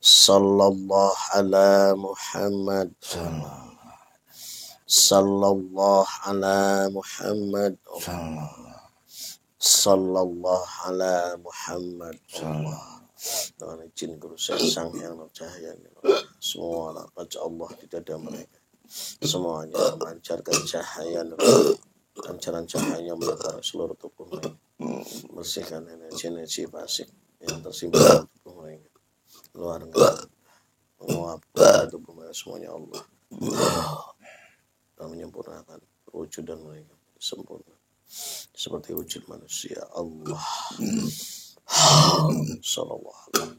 Sallallahu ala Muhammad. Sallallahu ala Muhammad. Sallallahu ala Muhammad. Dengan izin guru saya sang yang bercahaya, semua lafaz Allah di dada mereka, semuanya memancarkan cahaya, pancaran cahaya menebar seluruh tubuh mereka, bersihkan energi fasik yang tersimpan di tubuh mereka, luar menguap ke tubuh mereka, semuanya Allah dan menyempurnakan wujudan mereka sempurna seperti wujud manusia. Allah sallallahu alaihi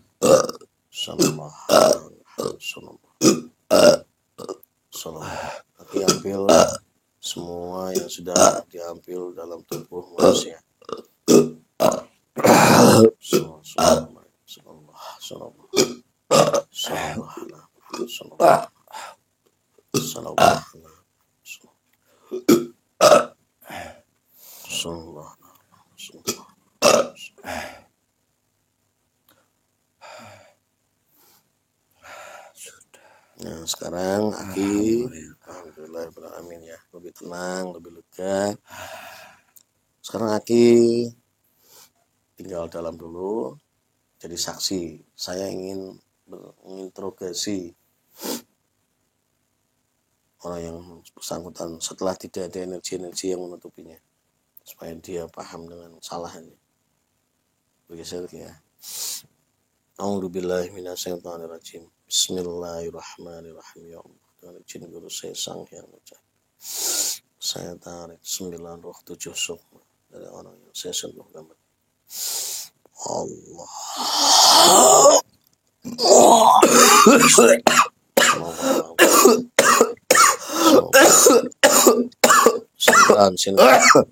wasallam. Diambil semua yang sudah diambil dalam tubuh manusia. Nah, sekarang Aki, alhamdulillahirrahmanirrahim ya, lebih tenang, lebih lega. Sekarang Aki tinggal dalam dulu, jadi saksi. Saya ingin menginterogasi orang yang bersangkutan setelah tidak ada energi-energi yang menutupinya, supaya dia paham dengan kesalahannya. Bergeser ya. A'udzubillahi minasyaitonirrajim. Bismillahirrahmanirrahim. Ya Allah, dengan izin guru saya sang yang bercahaya, saya tarik 9 roh 7 sukma dari orang yang saya sentuh gambar. Allah.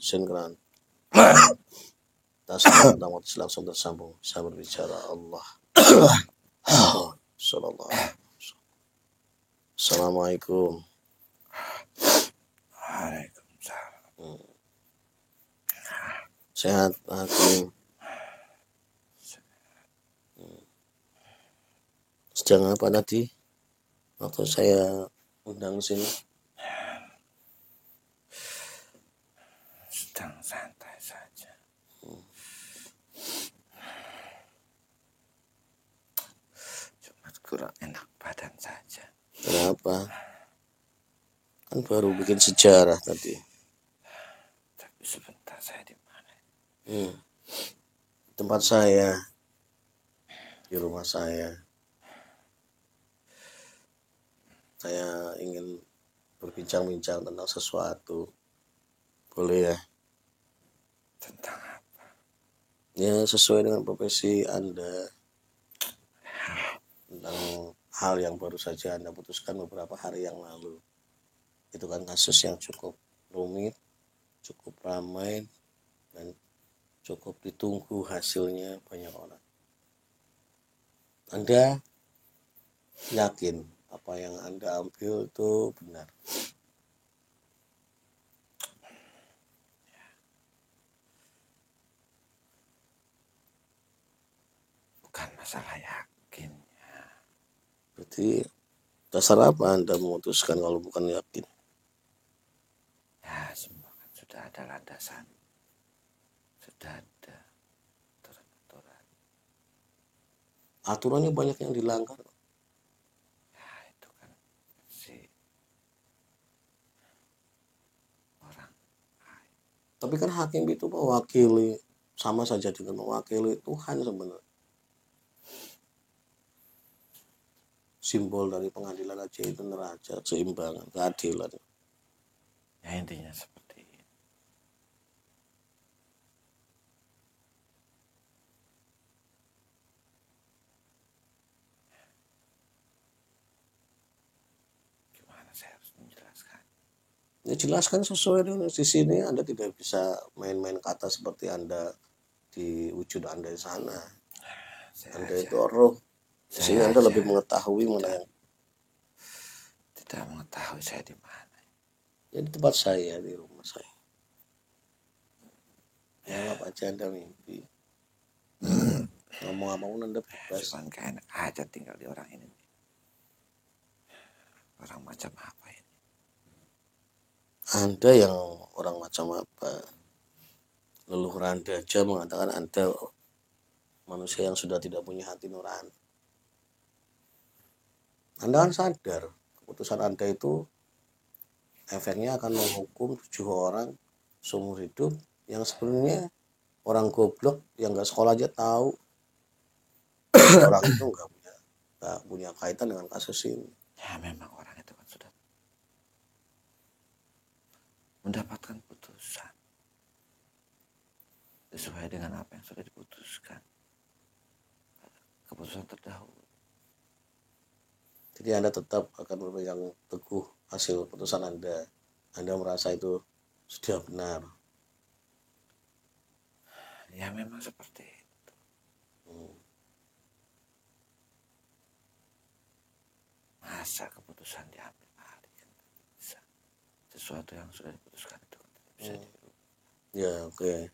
Sinkran. Tas langsung tersambung, bisa berbicara. Allah. Sallallahu alaihi wasallam. Assalamualaikum. Waalaikumsalam. Sehat Hakim. Sedang apa tadi? waktu saya undang sini. Sedang santai saja. Cuma kurang enak badan saja. Kenapa? Kan baru bikin sejarah tadi. Tapi sebentar, saya di mana? Tempat saya, di rumah saya ingin berbincang-bincang tentang sesuatu. Boleh ya? Tentang apa? Ya sesuai dengan profesi Anda, tentang hal yang baru saja Anda putuskan beberapa hari yang lalu. Itu kan kasus yang cukup rumit, cukup ramai, dan cukup ditunggu hasilnya banyak orang. Anda yakin apa yang Anda ambil itu benar? Bukan masalah yakin. Berarti dasar apa Anda memutuskan kalau bukan yakin? Ya, semua kan sudah ada landasan. Sudah ada aturan-aturan. Aturannya banyak yang dilanggar. Ya, itu kan si orang. Tapi kan hakim itu mewakili, sama saja dengan mewakili Tuhan sebenarnya. Simbol dari pengadilan aja itu neraca, keseimbangan, keadilan. Ya, intinya seperti itu. Gimana saya harus menjelaskan? Ya jelaskan sesuai dengan di sini. Anda tidak bisa main-main kata seperti Anda di wujud Anda di sana. Anda itu roh. Di sini Anda lebih mengetahui mengenai tidak mengetahui saya di mana. ya di tempat saya, di rumah saya. Ya anggap aja Anda mimpi. Ngomong apapun Anda bebas. Cuman kayak enak aja tinggal di orang ini. Orang macam apa ini? Anda yang orang macam apa? Leluhur Anda aja mengatakan Anda manusia yang sudah tidak punya hati nurani. Anda kan sadar keputusan Anda itu efeknya akan menghukum 7 orang seumur hidup yang sebenarnya orang goblok yang nggak sekolah aja tahu orang itu nggak punya kaitan dengan kasus ini. Ya, memang orang itu kan sudah mendapatkan putusan sesuai dengan apa yang sudah diputuskan, keputusan terdahulu. Jadi Anda tetap akan berpegang teguh hasil putusan Anda. Anda merasa itu sudah benar. Ya, memang seperti itu. Masa keputusan diambil alih kan bisa. Sesuatu yang sudah diputuskan itu kan tidak bisa dirubah. Ya oke.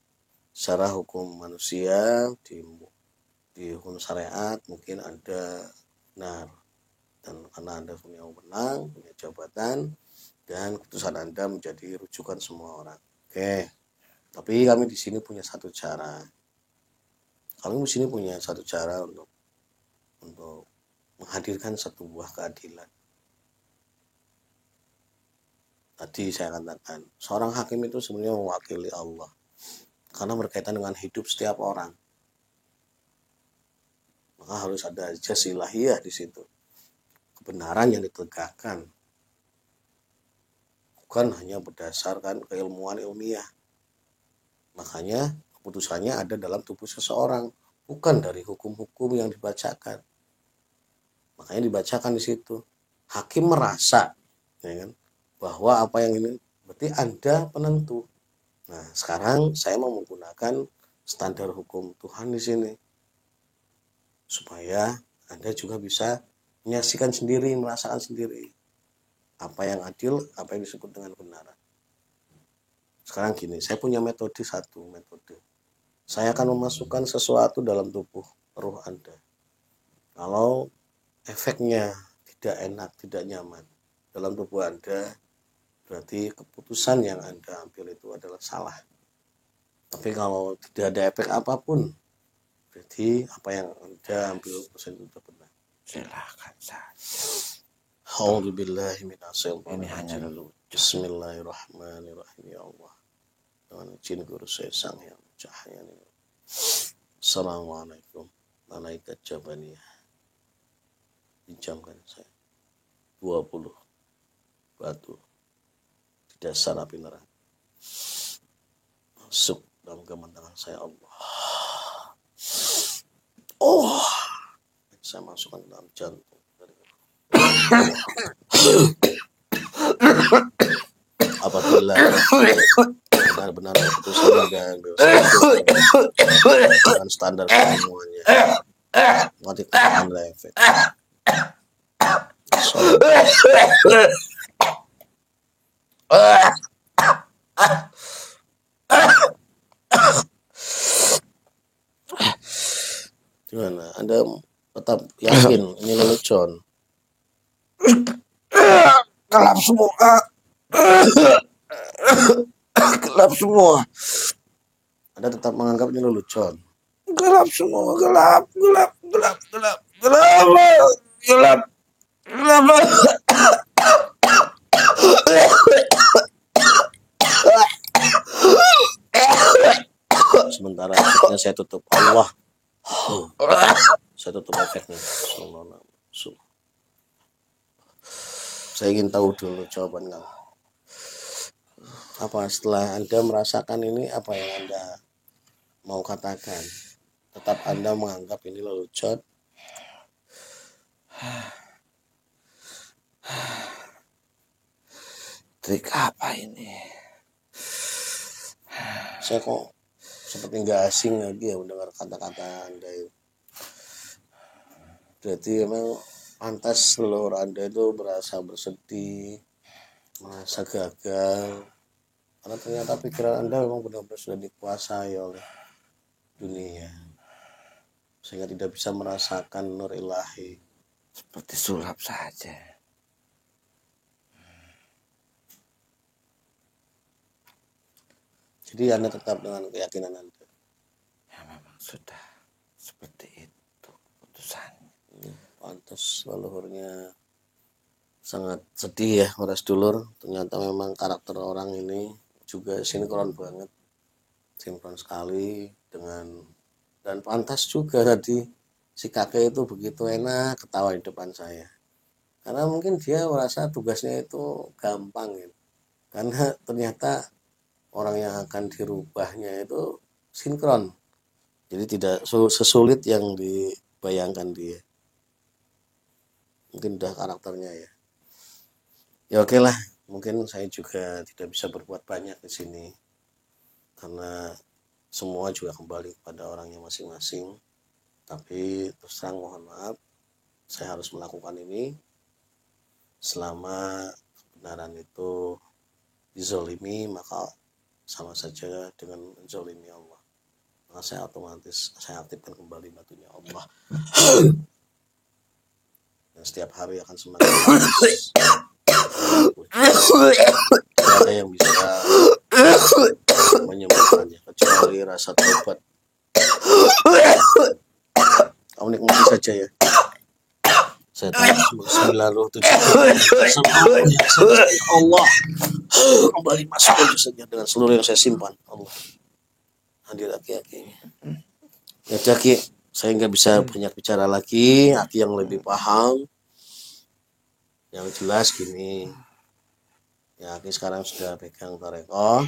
Secara hukum manusia di hukum syariat mungkin Anda benar, dan karena Anda punya wewenang, punya jabatan, dan keputusan Anda menjadi rujukan semua orang. Oke. Tapi kami di sini punya satu cara. Kami di sini punya satu cara untuk menghadirkan satu buah keadilan. Tadi saya katakan, seorang hakim itu sebenarnya mewakili Allah. Karena berkaitan dengan hidup setiap orang. Maka harus ada jas ilahiyah di situ. Kebenaran yang ditegakkan. Bukan hanya berdasarkan keilmuan ilmiah. Makanya keputusannya ada dalam tubuh seseorang. Bukan dari hukum-hukum yang dibacakan. Makanya dibacakan di situ. Hakim merasa, ya kan, bahwa apa yang ini berarti Anda penentu. Nah, sekarang saya mau menggunakan standar hukum Tuhan di sini supaya Anda juga bisa menyaksikan sendiri, merasakan sendiri apa yang adil, apa yang disebut dengan kebenaran. Sekarang gini, saya punya satu metode. Saya akan memasukkan sesuatu dalam tubuh roh Anda. Kalau efeknya tidak enak, tidak nyaman dalam tubuh Anda, berarti keputusan yang Anda ambil itu adalah salah. Tapi kalau tidak ada efek apapun, berarti apa yang Anda ambil keputusan itu benar. Silakan saja. A'udzubillahi Ini hanya minasyaitonirrajim. lelucon. Bismillahirrahmanirrahim. Ya Allah, dengan izin guru saya sang yang cahaya ini. Assalamualaikum. Malaikat Jabaniyah pinjamkan saya 20 batu di dasar api neraka. Masuk dalam genggaman tangan saya Allah. Oh, saya masukkan ke dalam jantung. Apabila benar-benar keputusan dan dengan standar semuanya, mati ketahuan efek. Gimana? Anda tetap yakin ini lelucon? Gelap semua. Gelap semua. Anda tetap menganggap ini lelucon? Gelap semua. Gelap. Gelap. Gelap. Gelap. Gelap. Gelap. Gelap. Sementara efeknya saya tutup. Allah, saya tutup efeknya. Saya ingin tahu dulu jawaban kamu. Apa setelah Anda merasakan ini, apa yang Anda mau katakan? Tetap Anda menganggap ini lelucon? Trik apa ini? Saya kok seperti nggak asing lagi ya mendengar kata-kata Anda itu. Berarti memang pantas leluhur Anda itu merasa bersedih, merasa gagal, karena ternyata pikiran Anda memang benar-benar sudah dikuasai oleh dunia, sehingga tidak bisa merasakan nur ilahi. Seperti sulap saja. Jadi Anda tetap dengan keyakinan Anda. Ya memang sudah seperti itu keputusannya. Pantas leluhurnya sangat sedih ya para sedulur. Ternyata memang karakter orang ini juga sinkron banget, sinkron sekali dengan, dan pantas juga tadi si kakek itu begitu enak ketawa di depan saya, karena mungkin dia merasa tugasnya itu gampang gitu. Karena ternyata orang yang akan dirubahnya itu sinkron, jadi tidak sesulit yang dibayangkan dia. Mungkin udah karakternya ya. Ya oke lah, mungkin saya juga tidak bisa berbuat banyak di sini karena semua juga kembali kepada orangnya masing-masing. Tapi terus terang mohon maaf, saya harus melakukan ini selama kebenaran itu dizolimi, maka sama saja dengan menzolimi Allah. Maka saya otomatis saya aktifkan kembali batunya Allah. Dan setiap hari akan semakin tidak ada yang bisa menyembuhkannya kecuali rasa tobat. Kamu nikmati saja ya. Saya tahu 97 Allah kembali masuk saja dengan seluruh yang saya simpan. Allah hadir aki-akinya. Ya Aki, saya nggak bisa banyak bicara lagi. Aki yang lebih paham. Yang jelas gini, ya Aki sekarang sudah pegang tarekoh.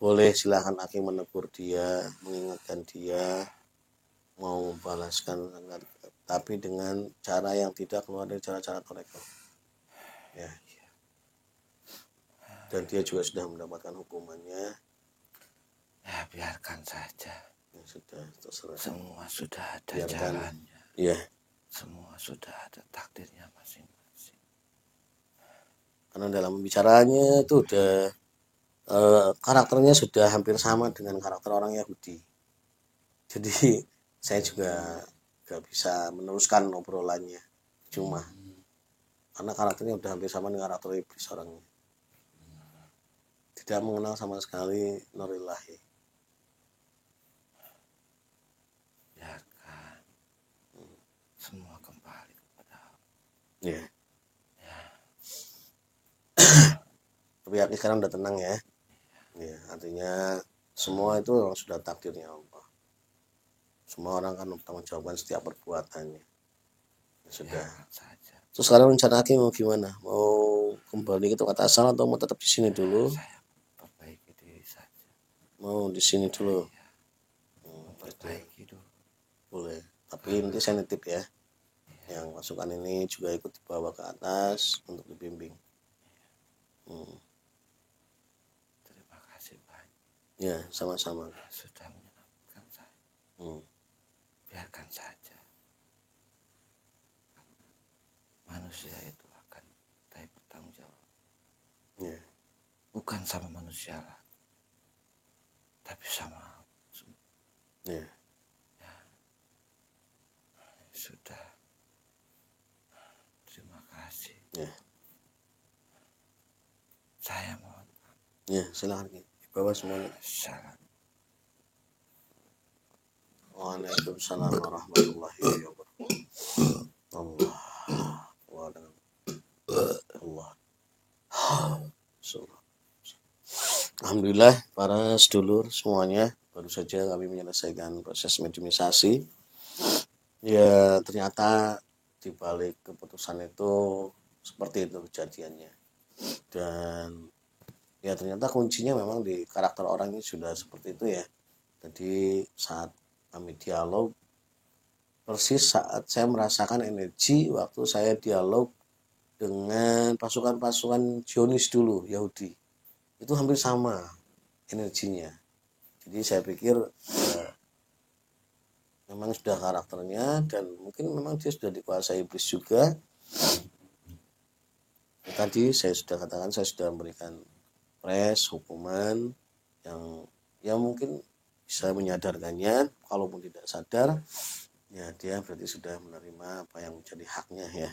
Boleh silahkan Aki menegur dia, mengingatkan dia, mau membalaskan, tapi dengan cara yang tidak keluar dari cara-cara tarekoh. Ya. Dan dia juga sudah mendapatkan hukumannya. Ya biarkan saja. Ya, sudah terserah. Semua sudah ada Biarkan. jalannya. Iya. Semua sudah ada takdirnya masing-masing. Karena dalam bicaranya itu udah karakternya sudah hampir sama dengan karakter orang Yahudi. Jadi saya juga gak bisa meneruskan obrolannya. cuma karena karakternya udah hampir sama dengan karakter iblis orangnya, tidak mengenal sama sekali nurillahi. Biarkan semua kembali kepada Ya. Tapi Aki sekarang udah tenang ya. Ya, artinya semua itu memang sudah takdirnya Allah. Semua orang kan bertanggung jawabkan setiap perbuatannya. Ya, sudah. saja. Terus sekarang rencana Aki mau gimana? Mau kembali ke tempat asal atau mau tetap di sini dulu? Saya perbaiki diri saja. Mau di sini dulu. Perbaiki dulu. Boleh. Tapi nanti saya nitip ya. Yang masukan ini juga ikut dibawa ke atas untuk dibimbing. Terima kasih banyak. Ya, sama-sama. Sudah menyelamatkan saya. Biarkan saja. Manusia itu akan bertanggung jawab. Ya. Bukan sama manusia lah, tapi sama. Ya. Sudah. Terima kasih. Ya. Saya mohon. Ya, silakan di bawah semuanya. Salam. Waalaikumsalam warahmatullahi wabarakatuh. Allah. Allah. Alhamdulillah para sedulur semuanya, baru saja kami menyelesaikan proses mediumisasi. Ya ternyata di balik keputusan itu seperti itu kejadiannya. Dan ya ternyata kuncinya memang di karakter orang ini sudah seperti itu ya. Jadi saat kami dialog, persis saat saya merasakan energi waktu saya dialog dengan pasukan-pasukan Zionis dulu, Yahudi, itu hampir sama energinya. Jadi saya pikir memang sudah karakternya, dan mungkin memang dia sudah dikuasai iblis juga. Tadi saya sudah katakan, saya sudah memberikan pres hukuman yang mungkin bisa menyadarkannya. Kalaupun tidak sadar, ya dia berarti sudah menerima apa yang menjadi haknya ya.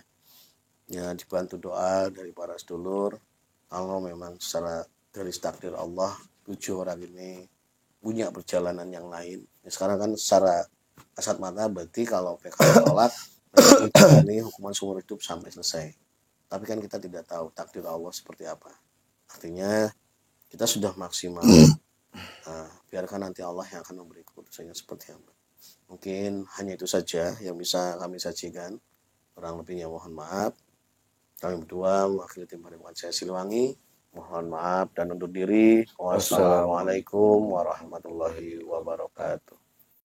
Ya dibantu doa dari para sedulur. Kalau memang secara garis takdir Allah 7 orang ini punya perjalanan yang lain. Ya, sekarang kan secara kasat mata berarti kalau PK tolak ini hukuman seumur hidup sampai selesai. Tapi kan kita tidak tahu takdir Allah seperti apa. Artinya kita sudah maksimal. Nah, biarkan nanti Allah yang akan memberi keputusannya seperti apa. Mungkin hanya itu saja yang bisa kami sajikan. Kurang lebihnya mohon maaf. Kami berdua mewakili tim Padepokan saya Siliwangi. Mohon maaf dan undur diri. Wassalamualaikum warahmatullahi wabarakatuh.